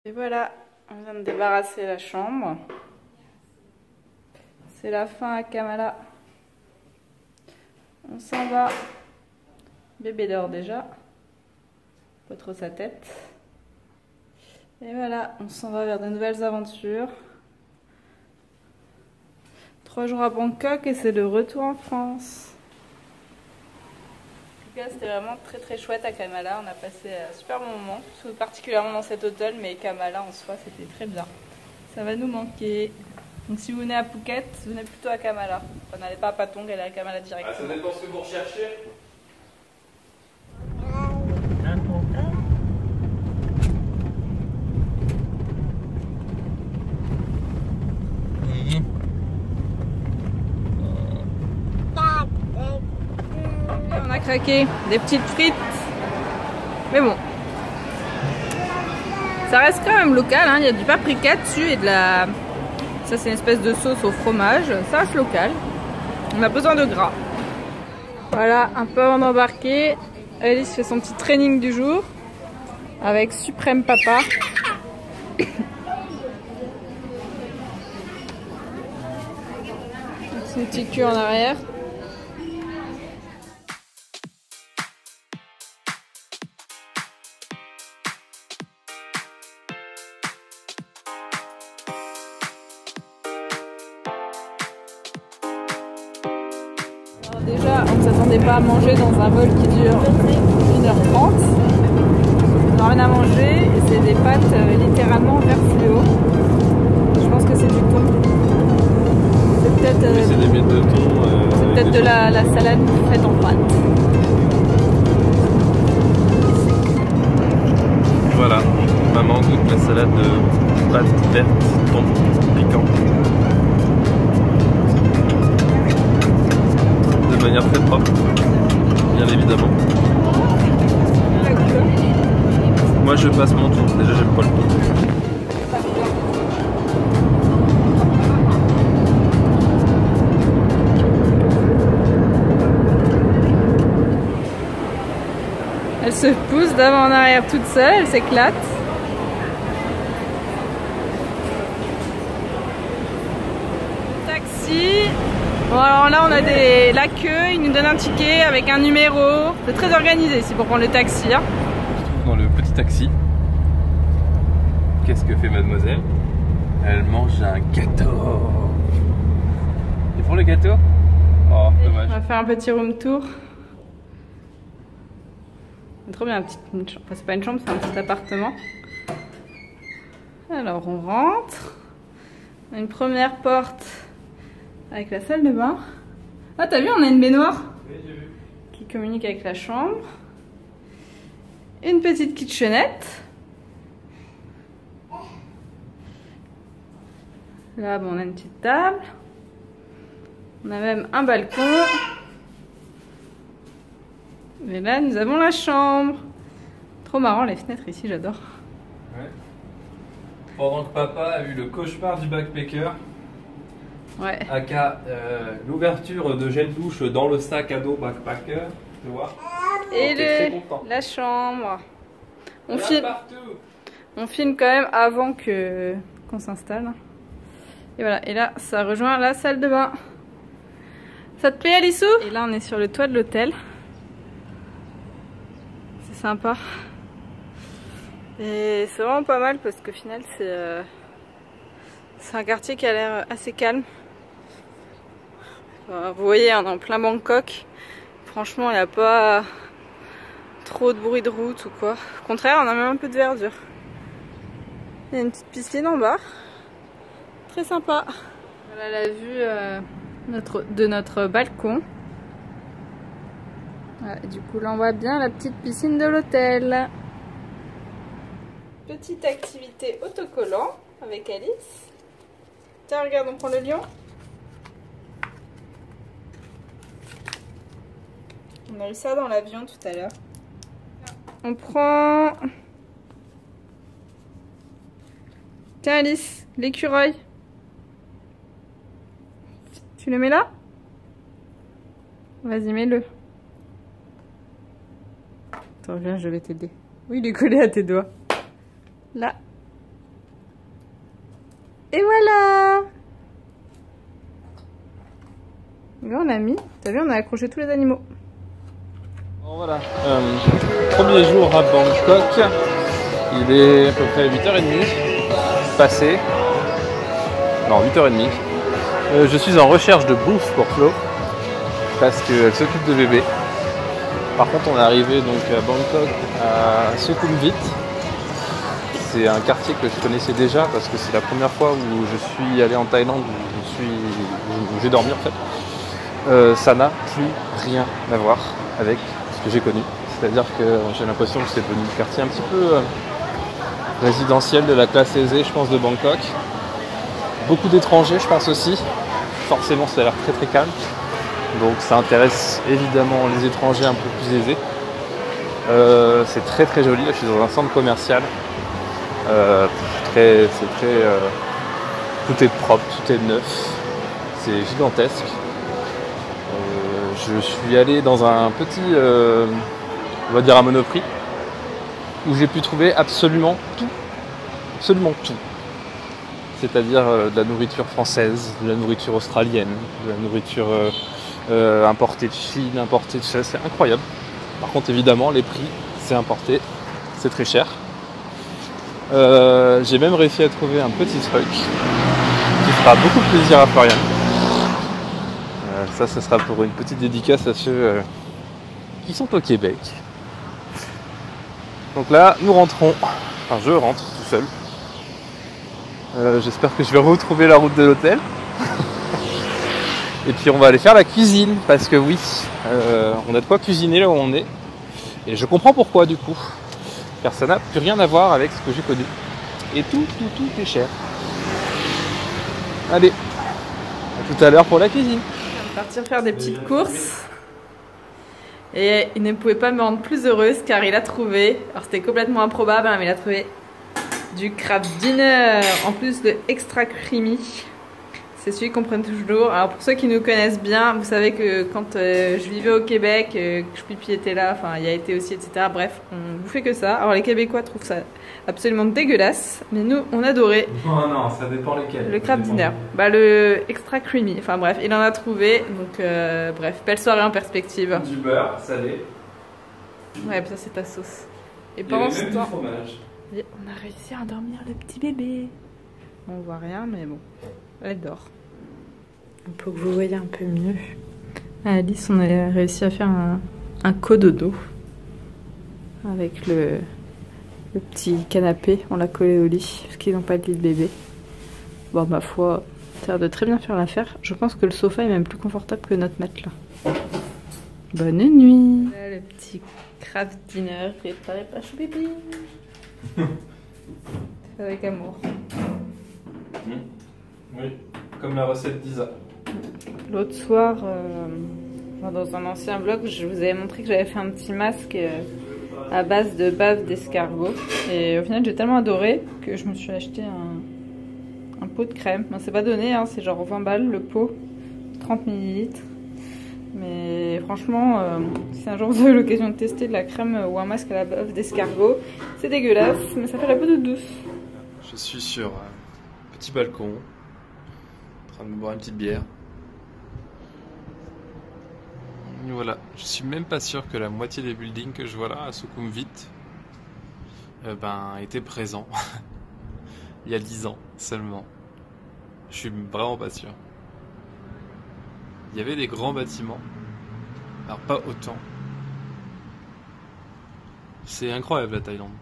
Et voilà, on vient de débarrasser la chambre. C'est la fin à Kamala. On s'en va. Bébé dort déjà. Pas trop sa tête. Et voilà, on s'en va vers de nouvelles aventures. 3 jours à Bangkok et c'est le retour en France. En tout cas, c'était vraiment très chouette à Kamala. On a passé un super bon moment, particulièrement dans cet hôtel, mais Kamala en soi, c'était très bien. Ça va nous manquer. Donc si vous venez à Phuket, venez plutôt à Kamala. Enfin, n'allez pas à Patong, allez à Kamala directement. Ah, ça dépend ce que vous recherchez. On a craqué des petites frites, mais bon, ça reste quand même local, hein. Il y a du paprika dessus et de la... Ça c'est une espèce de sauce au fromage, ça reste local. On a besoin de gras. Voilà, un peu avant d'embarquer, Alice fait son petit training du jour avec Suprême Papa. Son petit cul en arrière. Alors déjà, on ne s'attendait pas à manger dans un vol qui dure 1h30. On n'a rien à manger et c'est des pâtes littéralement vers fluo. Je pense que c'est du thon. C'est peut-être des miettes de thon. c'est peut-être de la salade faite en pâte. Voilà, maman goûte la salade de pâtes vertes, thon, piquant. De manière très propre, bien évidemment. Moi je passe mon tour, déjà j'aime pas le thon. Elle se pousse d'avant en arrière toute seule, elle s'éclate. Taxi. Bon alors là on a la queue, ils nous donnent un ticket avec un numéro. C'est très organisé ici pour prendre le taxi. Hein. Je trouve dans le petit taxi. Qu'est-ce que fait mademoiselle? Elle mange un gâteau. Et pour le gâteau? Oh, dommage. On va faire un petit room tour. C'est trop bien, une chambre. Enfin, c'est pas une chambre, c'est un petit appartement. Alors on rentre. On a une première porte avec la salle de bain. Ah t'as vu, on a une baignoire qui communique avec la chambre. Une petite kitchenette. Là bon, on a une petite table. On a même un balcon. Et là nous avons la chambre. Trop marrant les fenêtres ici, j'adore. Ouais. Pendant que papa a eu le cauchemar du backpacker. Ouais. Aka l'ouverture de gel douche dans le sac à dos backpacker, tu vois. Et la chambre. On filme quand même avant qu'on s'installe. Et voilà, et là ça rejoint la salle de bain. Ça te plaît Alissou? Et là on est sur le toit de l'hôtel. C'est sympa. Et c'est vraiment pas mal parce qu'au final c'est un quartier qui a l'air assez calme. Vous voyez, on est en plein Bangkok. Franchement, il n'y a pas trop de bruit de route ou quoi. Au contraire, on a même un peu de verdure. Il y a une petite piscine en bas. Très sympa. Voilà la vue de notre balcon. Voilà, du coup, là, on voit bien la petite piscine de l'hôtel. Petite activité autocollant avec Alice. Tiens, regarde, on prend le lion. On a eu ça dans l'avion tout à l'heure. On prend... Tiens Alice, l'écureuil. Tu le mets là? Vas-y, mets-le. Attends, viens, je vais t'aider. Oui, il est collé à tes doigts. Là. Et voilà! Là, on a mis, t'as vu, on a accroché tous les animaux. Bon, voilà, premier jour à Bangkok, il est à peu près 8h30 passé, non 8h30. Je suis en recherche de bouffe pour Flo, parce qu'elle s'occupe de bébé. Par contre, on est arrivé donc à Bangkok, à Sukhumvit. C'est un quartier que je connaissais déjà, parce que c'est la première fois où je suis allé en Thaïlande, où j'ai dormi en fait. Ça n'a plus rien à voir avec ce que j'ai connu. C'est-à-dire que j'ai l'impression que c'est devenu un quartier un petit peu résidentiel de la classe aisée, je pense, de Bangkok. Beaucoup d'étrangers, je pense aussi. Forcément, ça a l'air très très calme. Donc ça intéresse évidemment les étrangers un peu plus aisés. C'est très très joli. Là, je suis dans un centre commercial. Tout est propre, tout est neuf. C'est gigantesque. Je suis allé dans un petit, on va dire un Monoprix, où j'ai pu trouver absolument tout. C'est-à-dire de la nourriture française, de la nourriture australienne, de la nourriture importée de Chine, importée de Chine, c'est incroyable. Par contre, évidemment, les prix, c'est importé, c'est très cher. J'ai même réussi à trouver un petit truc qui fera beaucoup plaisir à Florian. Ça sera pour une petite dédicace à ceux qui sont au Québec. Donc là, nous rentrons. Enfin, je rentre tout seul. J'espère que je vais retrouver la route de l'hôtel. Et puis on va aller faire la cuisine, parce que oui, on a de quoi cuisiner là où on est. Et je comprends pourquoi du coup. Car ça n'a plus rien à voir avec ce que j'ai connu. Et tout est cher. Allez, à tout à l'heure pour la cuisine. Partir faire des petites courses et il ne pouvait pas me rendre plus heureuse car il a trouvé, alors c'était complètement improbable, mais il a trouvé du Kraft Dinner en plus de extra creamy. C'est celui qu'on prend toujours. Alors pour ceux qui nous connaissent bien, vous savez que quand je vivais au Québec, que Pipi était là, enfin il y a été aussi, etc. Bref, on bouffait que ça. Alors les Québécois trouvent ça absolument dégueulasse, mais nous on adorait. Non, ça dépend lesquels. Le Kraft Dinner, bah le extra creamy, enfin bref, il en a trouvé, donc bref, belle soirée en perspective. Du beurre salé. Ouais, ça c'est ta sauce. Et pendant ce temps, fromage. On a réussi à endormir le petit bébé. On voit rien, mais bon, elle dort. Pour que vous voyez un peu mieux, à Alice, on a réussi à faire un cododo avec le petit canapé. On l'a collé au lit parce qu'ils n'ont pas de lit de bébé. Bon, ma foi, ça a l'air de très bien faire l'affaire. Je pense que le sofa est même plus confortable que notre matelas. Bonne nuit. Là, le petit Kraft Dinner préparé par Choupipi. Avec amour. Oui, comme la recette d'Isa. L'autre soir, dans un ancien vlog, je vous avais montré que j'avais fait un petit masque à base de bave d'escargot. Et au final, j'ai tellement adoré que je me suis acheté un pot de crème. Bon, c'est pas donné, hein, c'est genre 20 balles le pot, 30 ml. Mais franchement, si un jour vous avez l'occasion de tester de la crème ou un masque à la bave d'escargot, c'est dégueulasse, mais ça fait la peau de douce. Je suis sur un petit balcon, en train de me boire une petite bière. Voilà, je suis même pas sûr que la moitié des buildings que je vois là à Sukhumvit étaient présents il y a 10 ans seulement. Je suis vraiment pas sûr. Il y avait des grands bâtiments, alors pas autant. C'est incroyable la Thaïlande.